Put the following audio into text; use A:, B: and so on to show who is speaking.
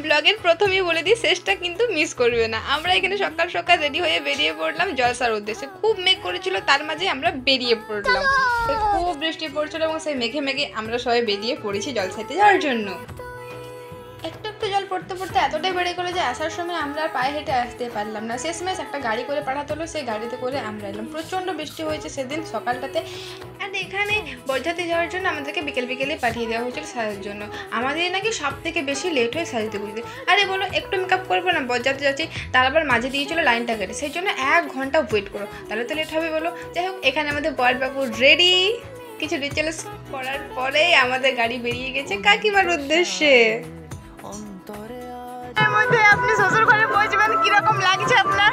A: ব্লগের প্রথমেই বলে দিই, শেষটা কিন্তু মিস করবে না। আমরা এখানে সকাল সকাল রেডি হয়ে বেরিয়ে পড়লাম জলসার উদ্দেশ্যে। খুব মেঘ করেছিল, তার মাঝে আমরা বেরিয়ে পড়লাম। খুব বৃষ্টি পড়ছিল এবং সেই মেঘে মেঘে আমরা সবাই বেরিয়ে পড়েছি জলসাইতে যাওয়ার জন্য। একটু একটু জল পড়তে পড়তে এতটাই বেড়ে গেলো যে আসার সময় আমরা আর পায়ে হেঁটে আসতে পারলাম না। শেষমেশ একটা গাড়ি করে পাঠাতে হলো, সেই গাড়িতে করে আমরা এলাম। প্রচণ্ড বৃষ্টি হয়েছে সেদিন সকালটাতে। আর এখানে বরযাত্রী যাওয়ার জন্য আমাদেরকে বিকেল বিকেলে পাঠিয়ে দেওয়া হয়েছিল সাজার জন্য। আমাদের নাকি সব থেকে বেশি লেট হয় সাজতে বুঝতে। আরে বলো একটু মেকআপ করবো না, বরযাত্রী যাচ্ছি, তার আবার মাঝে দিয়েছিল লাইনটা কেটে, সেই জন্য 1 ঘন্টা ওয়েট করো, তাহলে তো লেট হবে বলো। যাই হোক, এখানে আমাদের বরবাবু রেডি। কিছু রিচুয়ালস করার পরেই আমাদের গাড়ি বেরিয়ে গেছে কাকিমার উদ্দেশ্যে। এর মধ্যে আপনি শ্বশুর ঘরে পৌঁছবেন, কিরকম লাগছে আপনার?